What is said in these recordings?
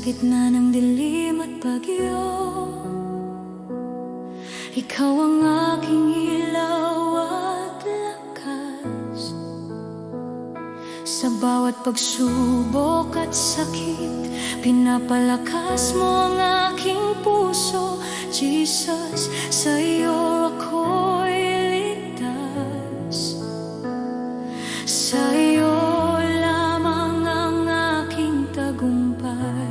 gitna ng dilim at bagyo, ikaw ang aking ilaw at lakas. Sa bawat pagsubok at sakit, pinapalakas mo ang aking puso. Jesus, sa iyo ako'y ligtas. Sa iyo lamang ang aking tagumpay.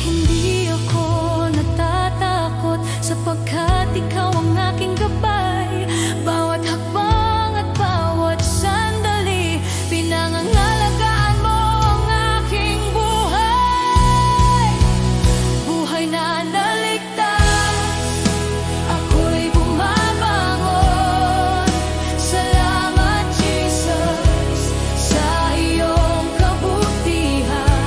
Hindi ako natatakot sapagkat ikaw ang aking gabay. Bawat hakbang at bawat sandali, pinangangalagaan mo ang aking buhay. Buhay na naligtas, ako'y bumabangon. Salamat Jesus sa iyong kabutihan.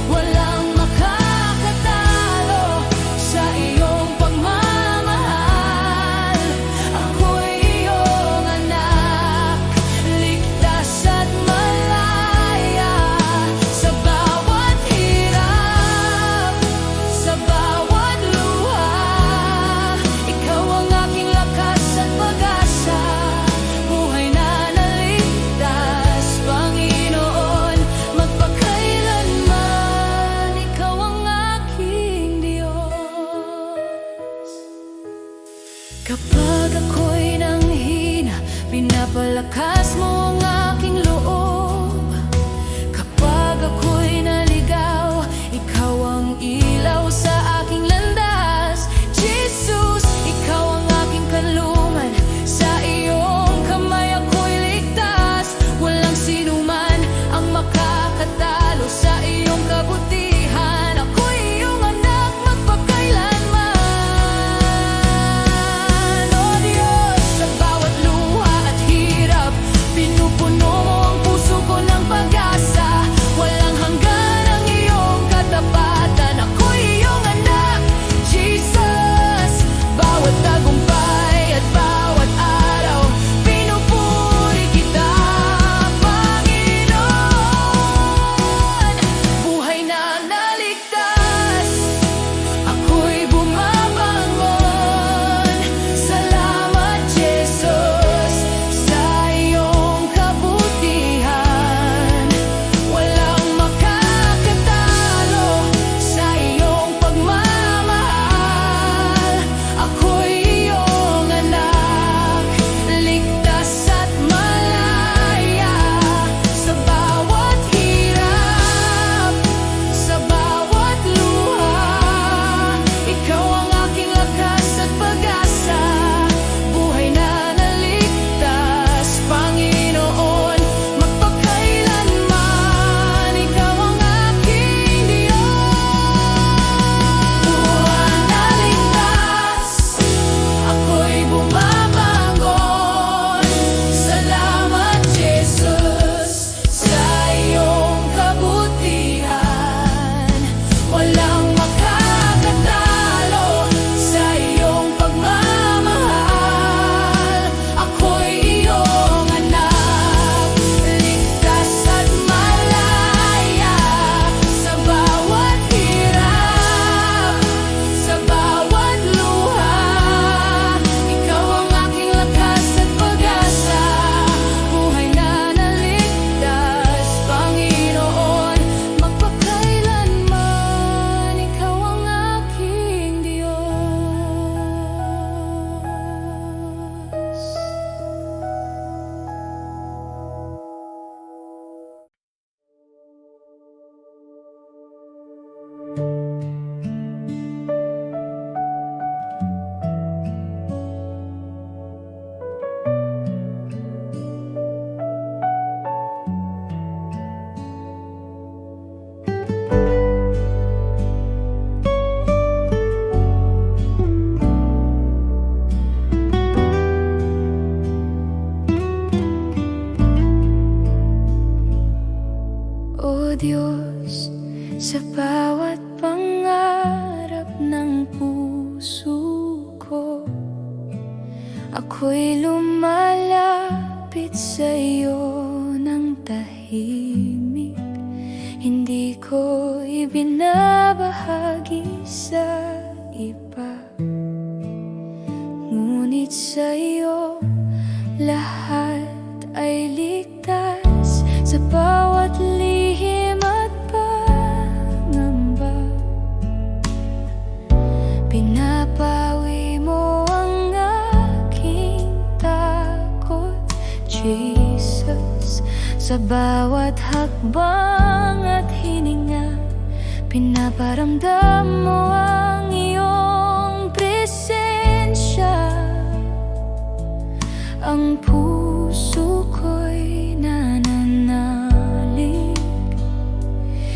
Walang makakatalo sa iyong pagmamahal. Ako'y iyong anak, ligtas at malaya. Sa bawat hirap, sa bawat luha, ikaw ang aking lakas at pag-asa. Buhay na naligtas, Panginoon, magpakailanman. Ikaw ang aking Diyos. Kapag ako'y nanghina, pinapalakas mo ang aking loob. Kapag ako'y naligaw, ikaw ang ilaw sa aking landas. Jesus, ikaw ang aking kanlungan. Sa iyong kamay ako'y ligtas. Walang sinuman ang makakatalo sa iyong kabutihan. Ako'y iyong anak, magpakailanman. O Diyos, sa bawat luha at hirap, pinupuno mo ang puso ko ng pag-asa. Walang hanggan ang iyong katapatan. Ako'y iyong anak, Jesus. Bawat tagumpay at bawat araw, pinupuri kita, Panginoon. Buhay na naligtas, ako'y bumabangon. Salamat Jesus sa iyong kabutihan. Walang makakatalo sa iyong pagmamahal. Ako'y iyong anak, ligtas at malaya. Sa bawat hirap, sa bawat luha, ikaw ang aking lakas at pag-asa. Buhay na naligtas, Panginoon, magpakailanman. Ikaw ang aking Diyos. Buhay na ligtas, ako'y bumabangon. Salamat Jesus sa iyong kabutihan. Walang makakatalo sa iyong pagmamahal. Ako'y iyong anak, ligtas at malaya. Sa bawat hirap, sa bawat luha, ikaw ang aking lakas at pag-asa. Buhay na naligtas, Panginoon, magpakailanman. Ikaw ang aking Diyos. O Diyos, sa bawat pangarap ng puso ko, ako'y lumalapit sa iyo ng tahimik. sa iba. Ngunit sa'yo lahat ay ligtas, sa bawat lihim at pangamba. Pinapawi mo ang aking takot, Jesus. Sa bawat hakbang at hininga, pinaparamdam mo ang iyong presensya. Ang puso ko'y nananalig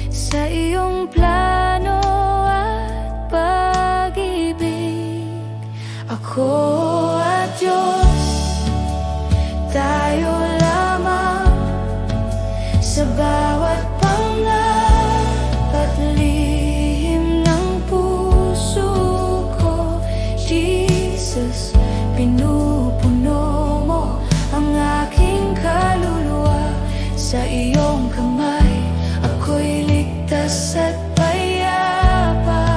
sa iyong plano at pag-ibig. Ako at Diyos, tayo lamang sa bawat pangarap at lihim ng puso ko. Jesus, pinupuno mo ang aking kaluluwa. Sa iyong kamay ako'y ligtas at payapa.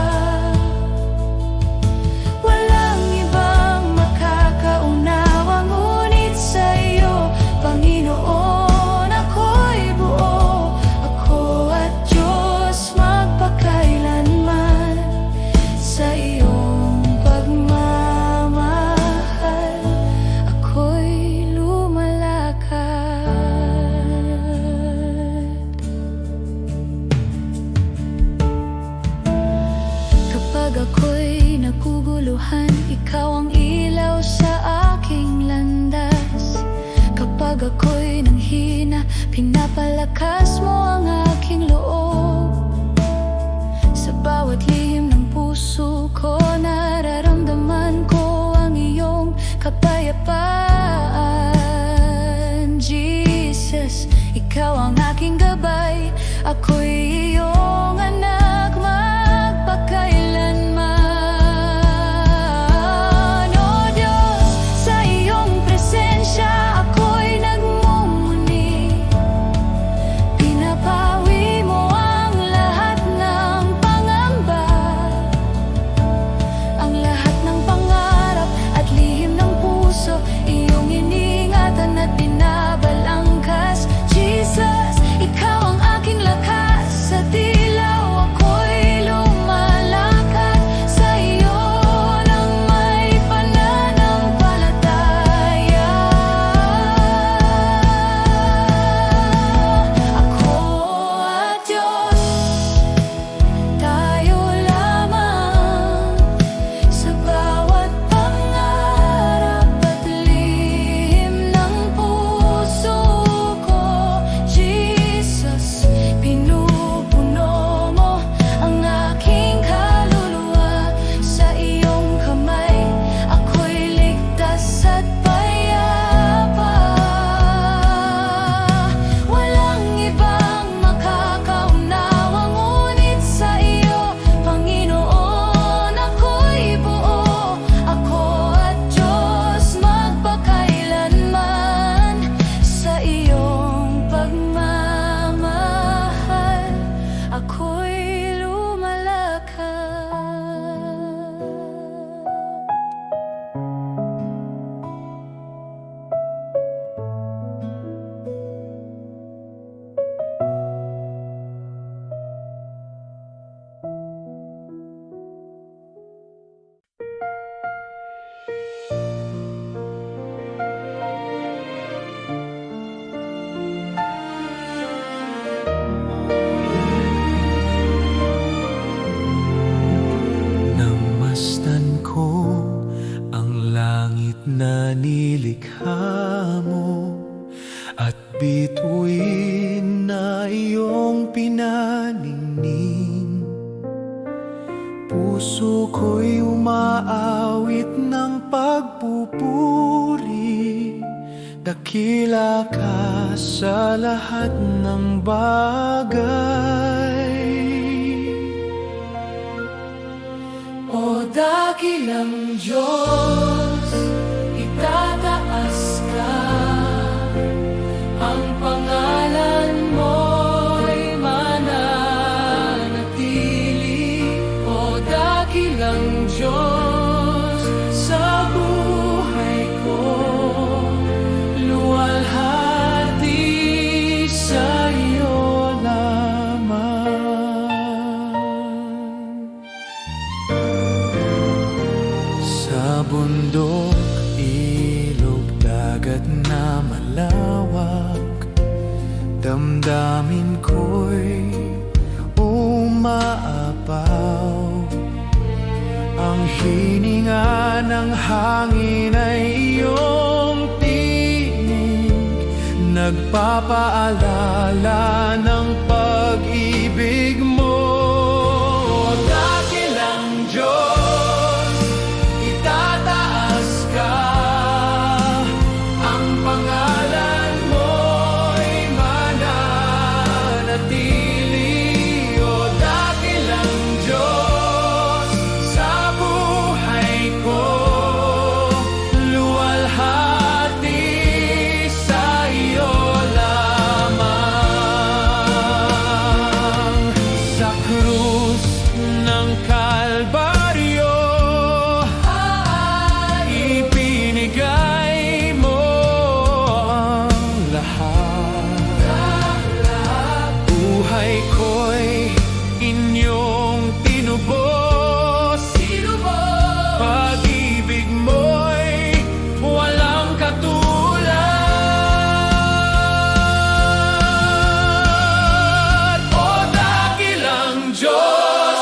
Walang ibang makakaunawa ngunit sa iyo, Panginoon, ako'y buo. Ako at Diyos magpakailanman sa iyong pagmamahal, ako'y lumalakad. Kapag ako'y naguguluhan, ikaw ang ilaw sa aking landas. Kapag ako'y nanghina, pinapalakas mo ang aking loob. Sa bawat lihim ng puso ko, nararamdaman ko ang iyong kapayapaan. Jesus, ikaw ang aking gabay, ako'y iyong anak magpakailanman. O Diyos, sa iyong presensya ako'y nagmumuni. Pinapawi mo ang lahat ng pangamba, ang lahat ng pangarap at lihim ng puso, iyong iningatan at binabalangkas. Jesus, ikaw ang aking lakas, sa dilaw ako'y lumalakad. Sa iyo lang may pananampalataya. Ako at Diyos, tayo lamang sa bawat pangarap at lihim ng puso ko. Jesus, pinupuno mo ang aking kaluluwa. Sa iyong kamay ako'y ligtas at payapa. Walang ibang makakaunawa ngunit sa iyo, Panginoon, ako'y buo. Ako at Diyos magpakailanman sa iyong pagmamahal, ako'y lumalakad. Namasdan ko ang langit na nilikha mo, at bituin na iyong pinaningning. Puso ko'y umaawit ng pagpupuri, dakila ka sa lahat ng bagay. O dakilang Diyos, itataas ka, ang pangalan mo'y mananatili. O dakilang damdamin ko'y umaapaw. Ang hininga ng hangin ay iyong tinig, nagpapaalala ng pag-ibig mo. Dakilang Diyos, itataas ka, ang pangalan mo'y mananatili. O dakilang Diyos, sa buhay ko, luwalhati sa iyo lamang. Sa krus ng Kalbaryo, ibinigay mo ang lahat. Buhay ko'y inyong tinubos, pag-ibig mo'y walang katulad. O dakilang Diyos,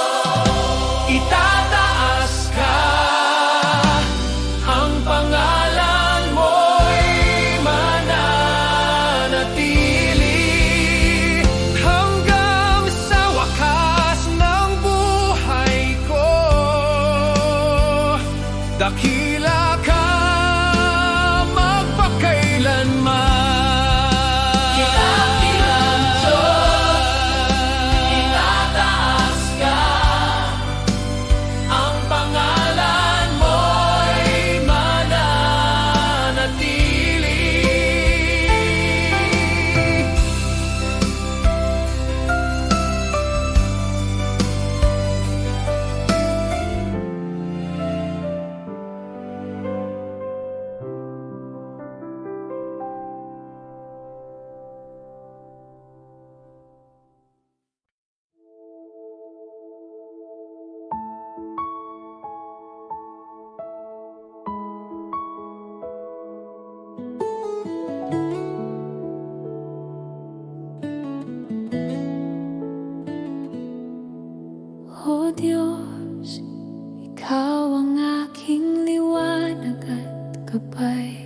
itataas ka, ang pangalan mo'y mananatili hanggang sa wakas ng buhay ko. Dakila ka magpakailanman. Dakilang Diyos, itataas ka, ang pangalan mo'y mananatili. O Diyos, Ikaw ang aking liwanag at gabay.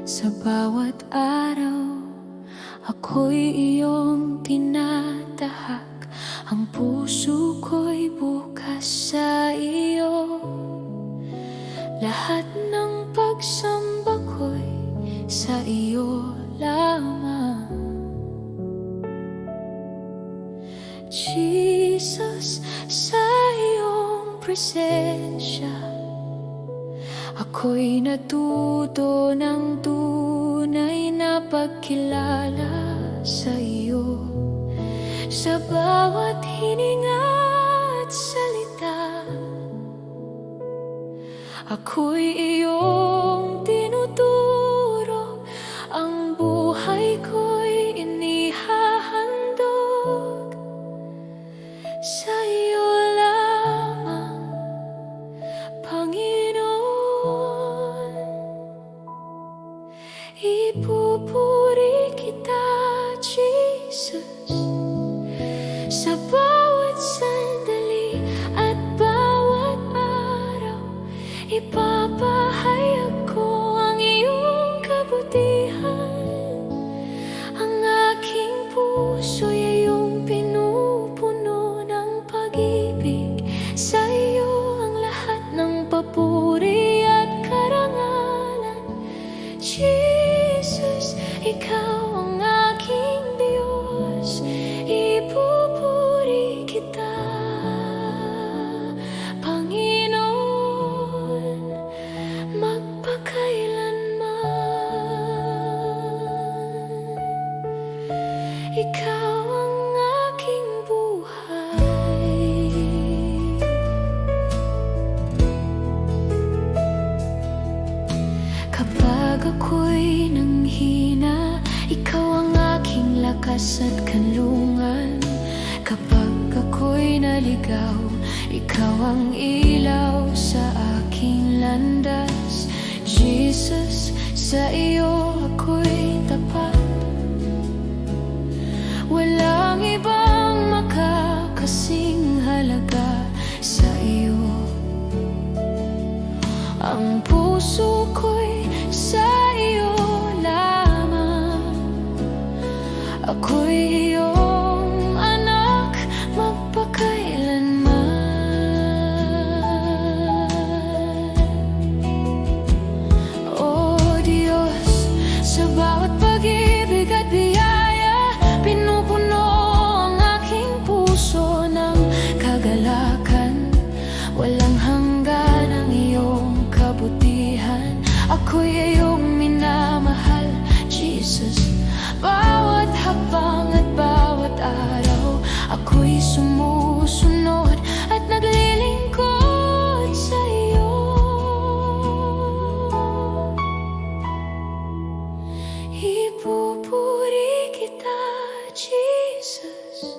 Sa bawat araw, ako'y iyong tinatahak. Ang puso ko'y bukas sa iyo. Lahat ng pagsamba ko'y sa iyo lamang. Jesus, sa iyong presensya, ako'y natuto ng tunay na pagkilala sa iyo. Sa bawat hininga at salita, ako'y iyong tinuturo. Ang buhay ko'y inihahandog sa iyo lamang, Panginoon. Ipupuri kita, Jesus, sa bawat sandali at bawat araw. Ipapahayag ko ang iyong kabutihan. Ang aking puso'y iyong pinupuno ng pag-ibig. Sa iyo ang lahat ng papuri at karangalan. Jesus, ikaw ang aking Diyos. Ipupuri kita, Panginoon, magpakailanman. Ikaw ang aking buhay. Kapag ako'y nanghina, ikaw ang aking lakas at kanlungan. Kapag ako'y naligaw, ikaw ang ilaw sa aking landas. Jesus, sa iyo ako'y tapat. Ipupuri kita, Jesus,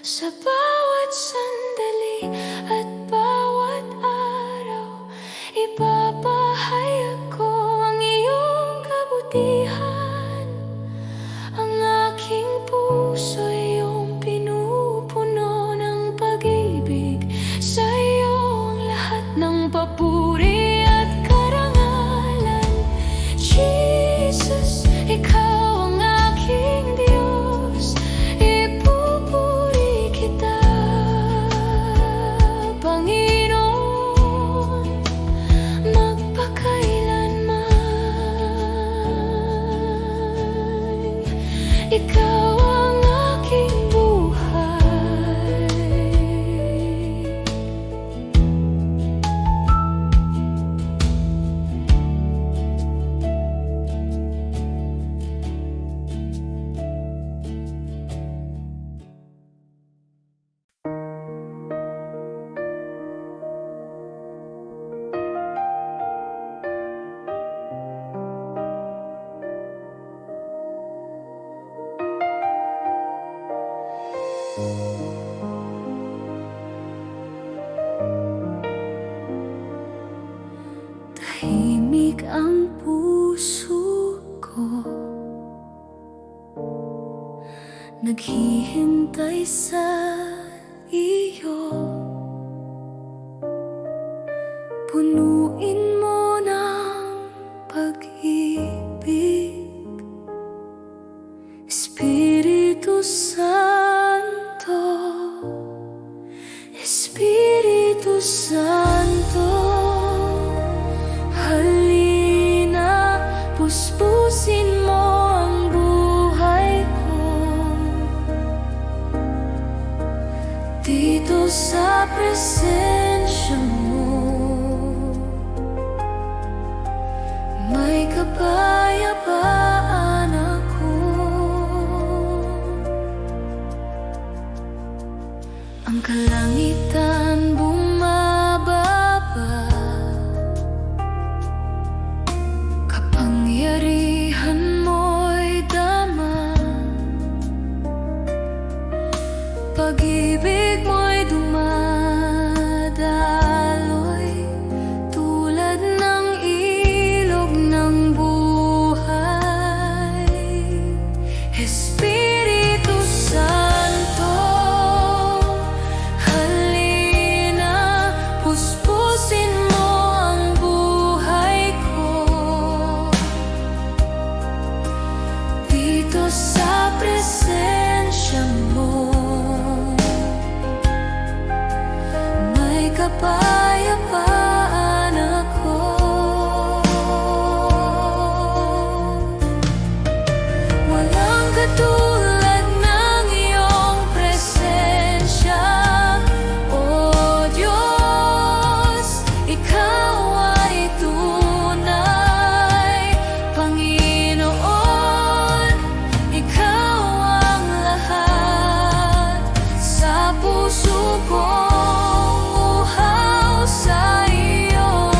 sa bawat sandali at bawat araw. Ipapahayag ko ang iyong kabutihan. Ang aking puso iyong pinupuno ng pag-ibig. Sa iyo ang lahat ng papuri at karangalan. Jesus, ikaw ang aking Diyos. Ipupuri kita, Panginoon, magpakailanman. Ikaw ang aking buhay. Tahimik ang puso ko, naghihintay sa iyo. Punuin mo ng pag-ibig, Espiritu Santo, Espiritu Santo. Halina, puspusin mo ang buhay ko dito sa presensya mo. May kapayapaan ako. Ang kalangitan bumababa, kapangyarihan mo'y dama. Pag-ibig mo'y dumadaloy tulad ng ilog ng buhay. Espiritu Santo, halina, puspusin mo ang buhay ko dito sa presensya mo. May kapayapaan ako. Walang katulad ng iyong presensya, O Diyos. Ikaw ay tunay, Panginoon. Ikaw ang lahat sa puso kong uhaw sa iyo.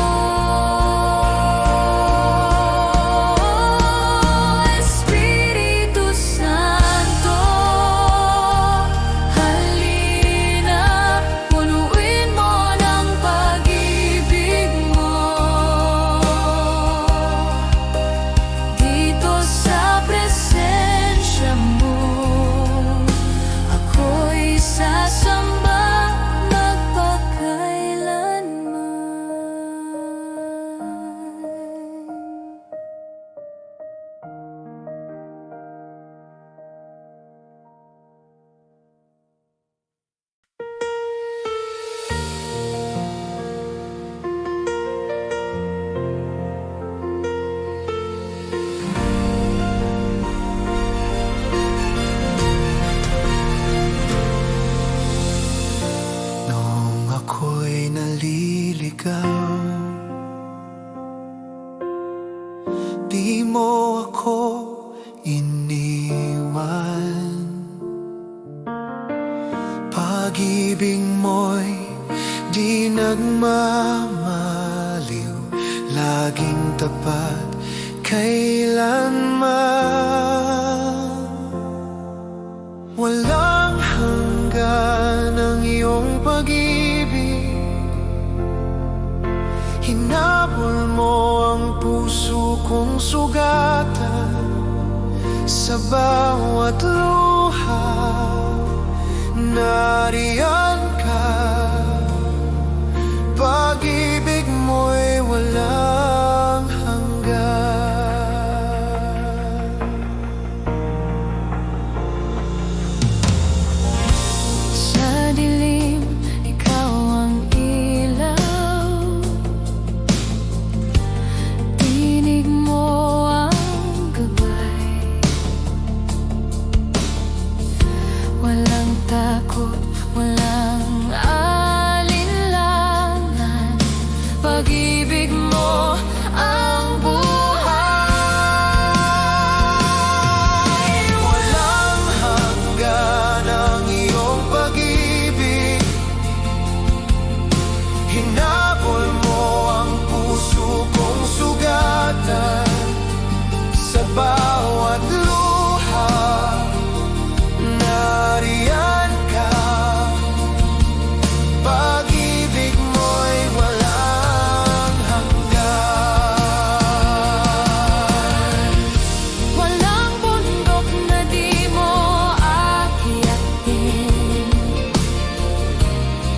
Espiritu Santo, halina, punuin mo ng pag-ibig mo dito sa presensya mo. Ako'y sasamba Noong ako'y naliligaw, di mo ako iniwan. Pag-ibig mo'y di nagmamaliw, laging tapat kailanman. nariyan ka. Pag-ibig mo'y walang hanggan. Sa dilim, ikaw ang ilaw. Tinig mo ang gabay. Walang takot, walang alinlangan. Pag-ibig mo ang buhay. Walang hanggan ang iyong pag-ibig. Hinabol mo ang puso kong sugatan. Sa bawat luha, nariyan ka. Pag-ibig mo'y walang hanggan. Walang bundok na di mo aakyatin.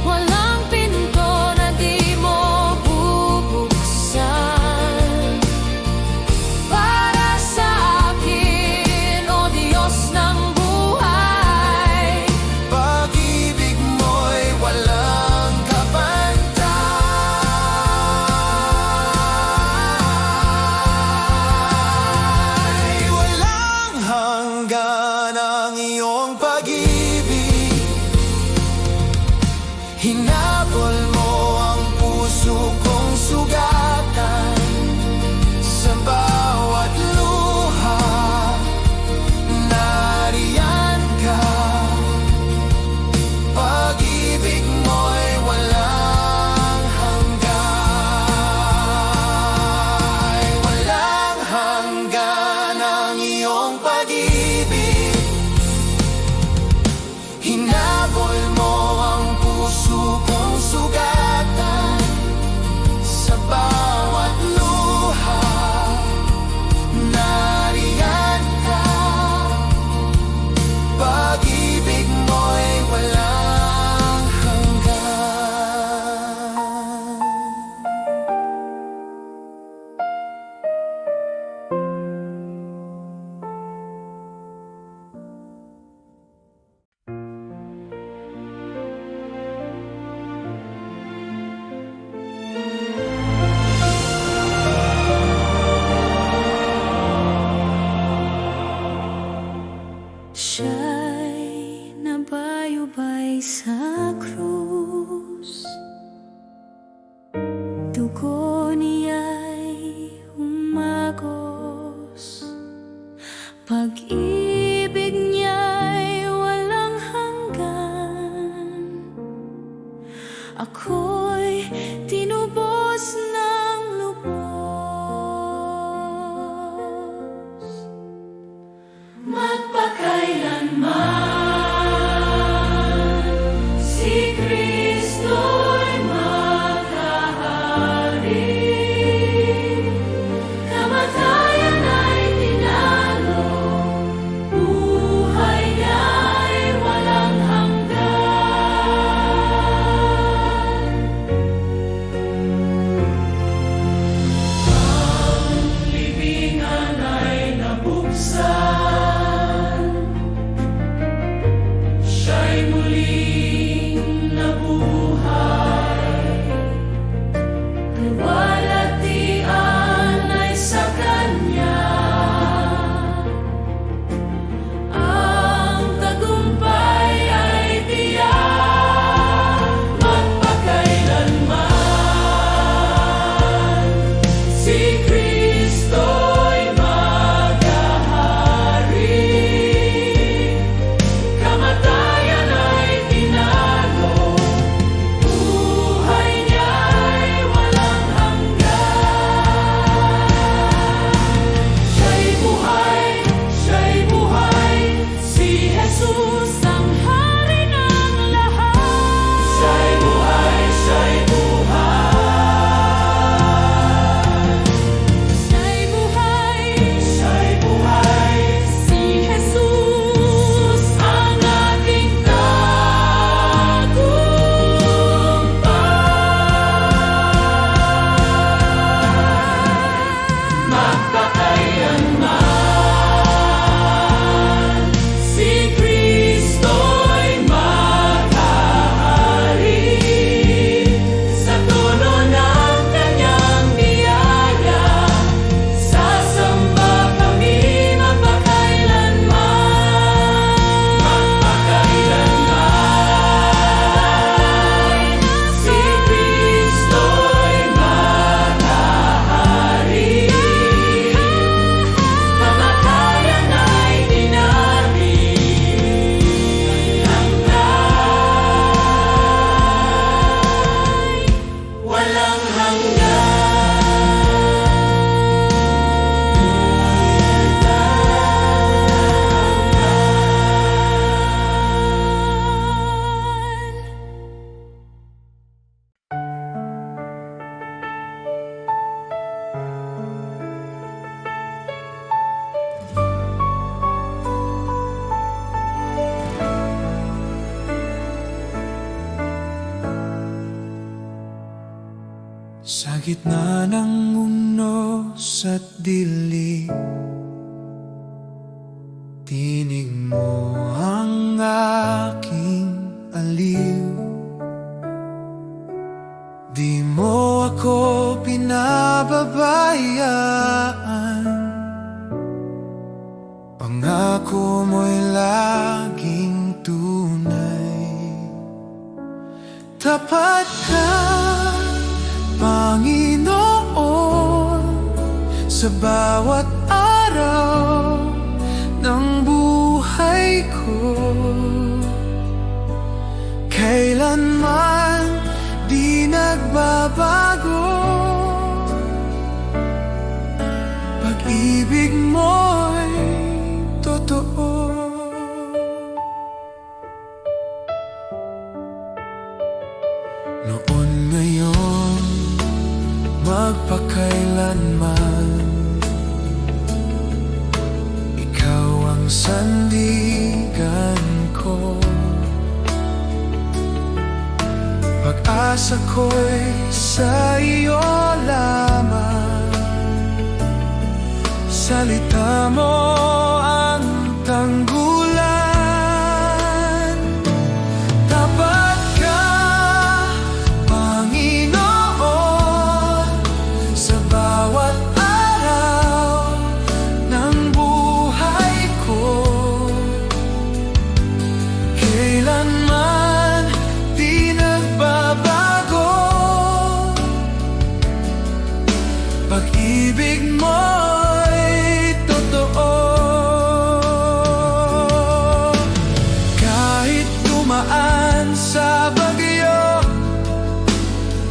Walang pinto na di mo bubuksan. Para sa akin, o Diyos ng buhay. Pag-ibig mo'y walang kapantay. Walang hanggan ang iyong pag-ibig. Hinabol mo ang puso kong sugatan. Sa bawat luha, nariyan ka. Pag-ibig mo'y walang hanggan. Walang hanggan ang iyong pag-ibig. Hinabol mo ang puso kong sugatan. Sa bawat luha, nariyan ka. Pag-ibig mo'y walang hanggan. Siya'y nabayubay sa krus. Dugo niya'y umagos. Pag-ibig niya'y walang hanggan. Ako'y tinubos ng lubos. Magpakailanman si Kristo'y maghahari. Kamatayan ay tinalo, gitna ng unos at dilim, tinig mo ang aking aliw. Di mo ako pinababayaan, pangako mo'y laging tunay. Tapat ka, Panginoon, sa bawat araw ng buhay ko. Kailanman di nagbabago, pag-ibig mo'y totoo. Noon, ngayon, magpakailanman, ikaw ang sandigan ko. Pag-asa ko'y sa iyo lamang, salita mo ang tanggulan. Tapat ka, Panginoon, sa bawat araw ng buhay ko. Kailanman di nagbabago, pag-ibig mo'y totoo. Kahit dumaan sa bagyo,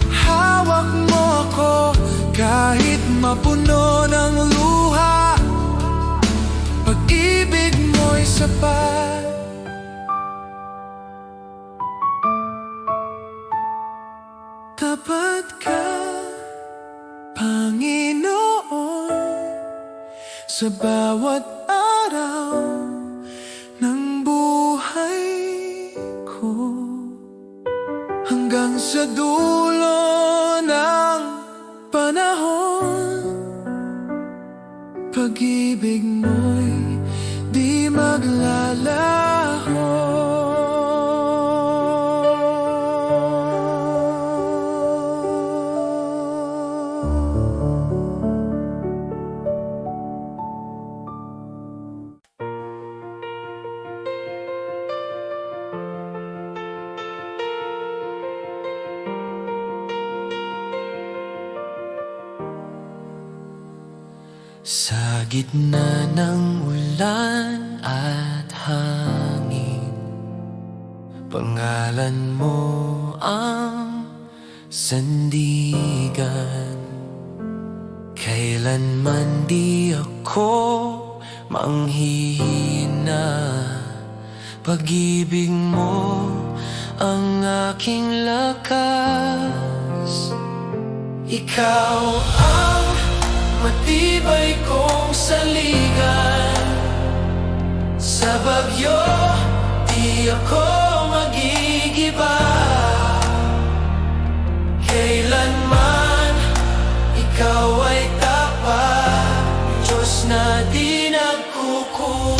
hawak mo ako. Kahit mapuno ng luha, pag-ibig mo'y sapat. Tapat ka, Panginoon, sa bawat araw ng buhay ko. Hanggang sa dulo ng panahon, pag-ibig mo'y di maglalaho. Sa gitna ng ulan at hangin, pangalan mo ang sandigan. Kailanman di ako manghihina, pag-ibig mo ang aking lakas. Ikaw ang matibay kong saligan, sa bagyo di ako magigiba. Kailanman ikaw ay tapat, Diyos na di nagkukulang.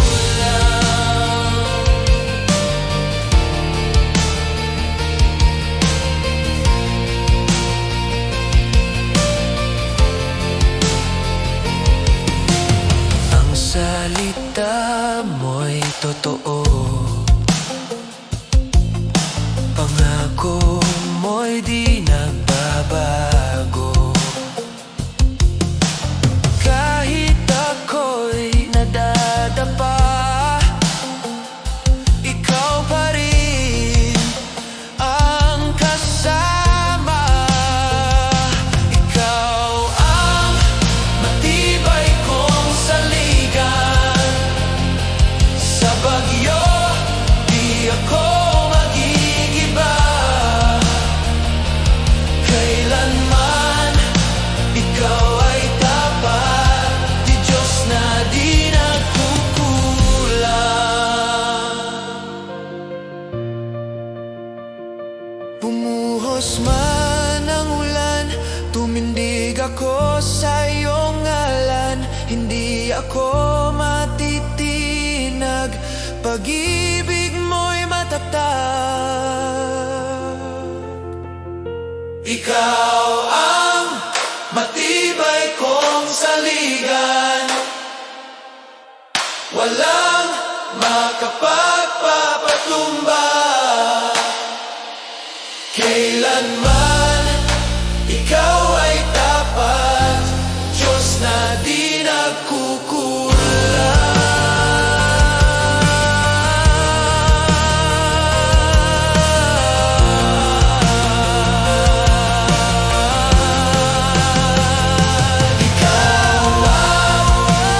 Salita mo'y totoo, pangako mo'y di nagbabago. Kahit ako'y nadadapa, ikaw pa rin ang kasama. Ikaw ang matibay kong saligan, sa bagyo pag-ibig mo'y matatag. Ikaw ang matibay kong saligan, walang makapagpapatumba. Kailanman ikaw ay tapat, Diyos na di nagkukulang. Ikaw ang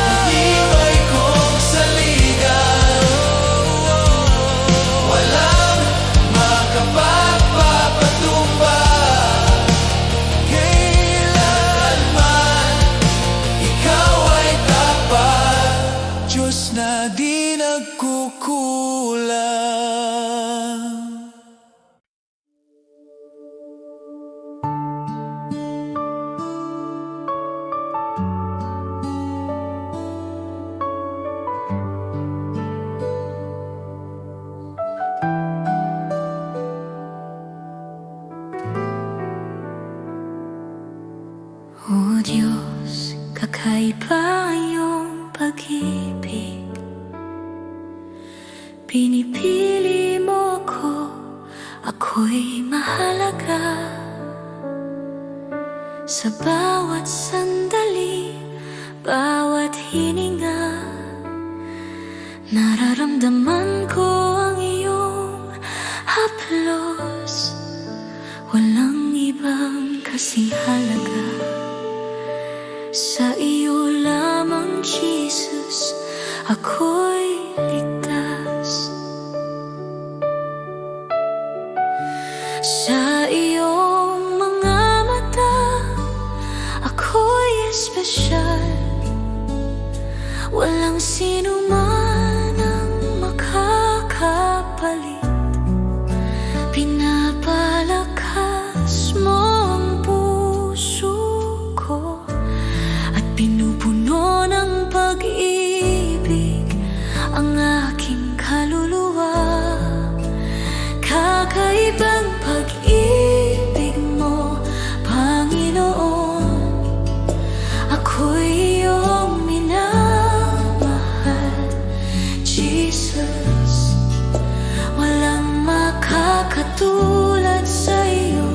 matibay kong saligan, walang makapagpapatumba. Kailanman ikaw ay tapat, Diyos na di nagkukulang. O Diyos, kakaiba ang iyong pag-ibig. Pinipili mo ako, ako'y mahalaga. Sa bawat sandali, bawat hininga, nararamdaman ko ang iyong haplos. Walang ibang kasing halaga. Sa iyo lamang, Jesus, ako'y ligtas. Sa iyong mga mata, ako'y espesyal. Walang sino man ang makakapalit. Pinapalakas mo ang puso ko at pinupuno ng pag-ibig ang aking kaluluwa. Kakaibang pag-ibig mo, Panginoon, ako'y iyong minamahal, Jesus. Walang makakatulad sa iyo,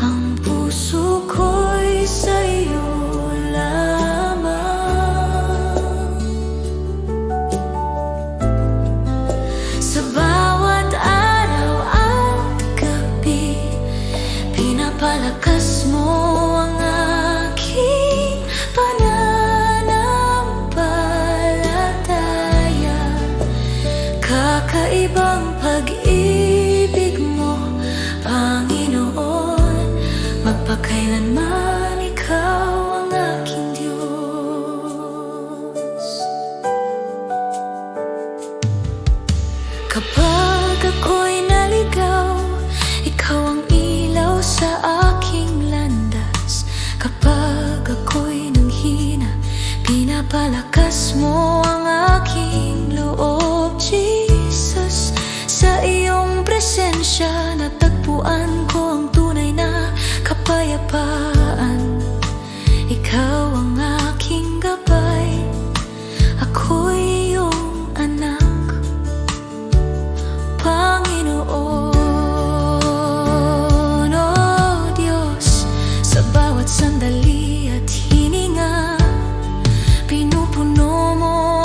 ang puso ko'y sa iyo lamang. Sa bawat araw at gabi, pinapalakas mo ang aking pananampalataya. Kakaibang pag-ibig mo, Panginoon, magpakailanman ikaw ang aking Diyos. Kapag ako'y naligaw, ikaw ang ilaw sa aking landas. Kapag ako'y nanghina, pinapalakas mo ang aking loob, Jesus. Sa iyong presensya, natagpuan ko ang tunay na kapayapaan. Ikaw ang aking gabay, ako'y iyong anak, Panginoon. O Diyos, sa bawat sandali at hininga, pinupuno mo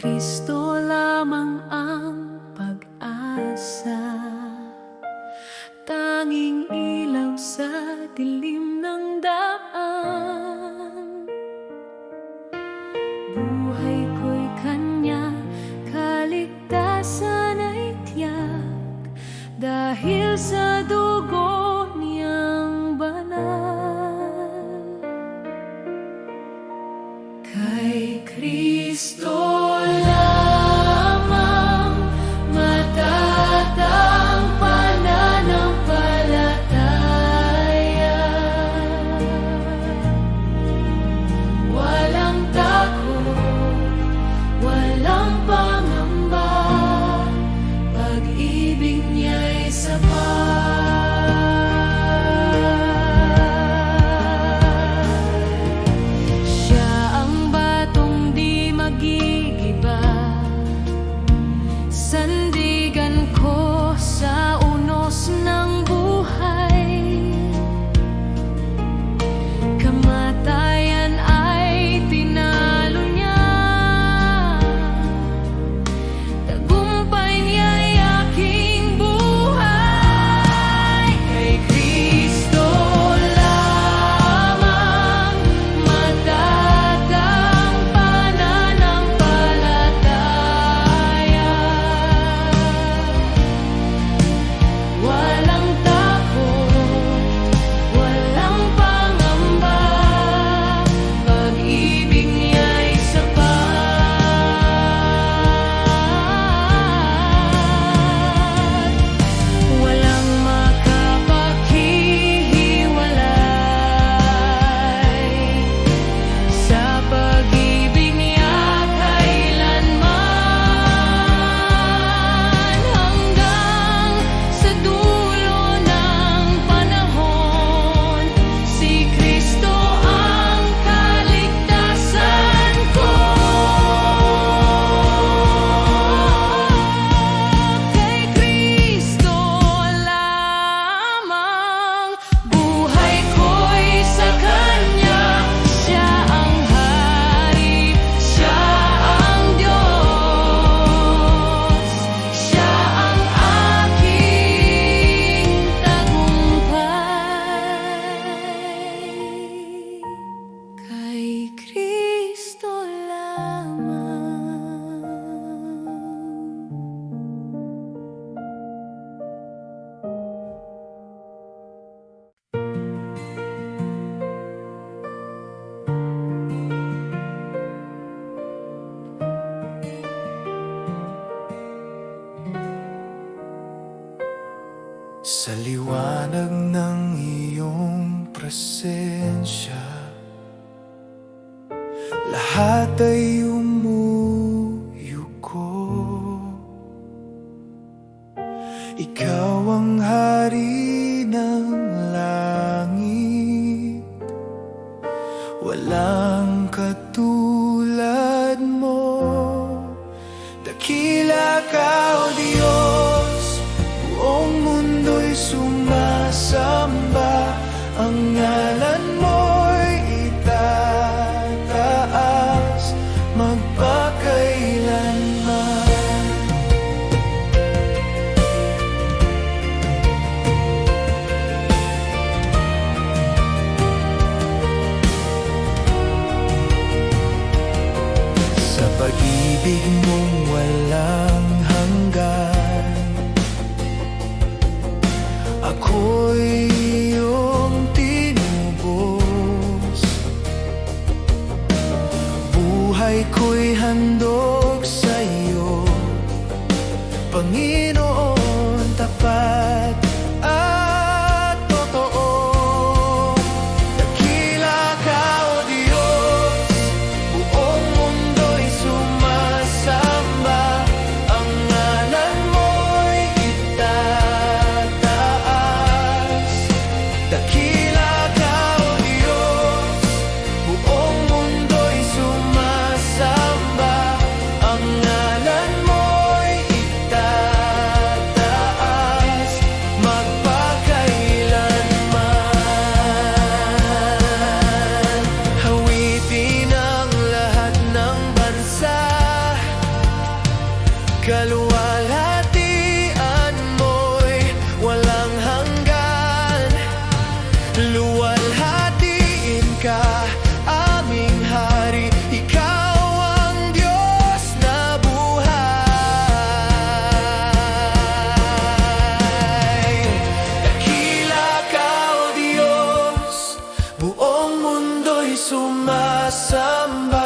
Kristo lamang ang pag-asa, tanging ilaw sa dilim ng daan. Buhay ko'y Kanya, kaligtasan ay tiyak, dahil sa dugo niyang banal. Kay Kristo lamang matatang pananampalataya, walang takot, walang pangamba, pag-ibig niya'y sapat. Siya ang batong di magigiba, sandigan ko sa unos ng buhay. Kamatayan ay tinalo niya, tagumpay niya'y aking buhay. Kay Kristo lamang matatang pananampalataya, walang takot, walang pangamba, pag-ibig niya'y sapat. Walang makapaghihiwalay sa pag-ibig niya kailanman, hanggang sa dulo ng panahon. Si Kristo ang kaligtasan ko. Kay Kristo lamang buhay ko'y sa Kanya, Siya ang Hari, Siya ang Diyos, Siya ang aking tagumpay. Kay Kristo lamang. Sa liwanag ng iyong presensya, lahat ay umuyuko. Ikaw ang hari ng langit, walang katulad mo. Dakila ka, O Diyos, buong mundo'y sumasamba, ang ngalan mo'y itataas magpakailanman. Sa pag-ibig mong walang hanggan, ako'y iyong tinubos. Buhay ko'y handog sa iyo, Panginoon, tapat at totoo. Dakila ka, O Diyos, buong mundo'y sumasamba, ang ngalan mo'y itataas mundo'y sumasamba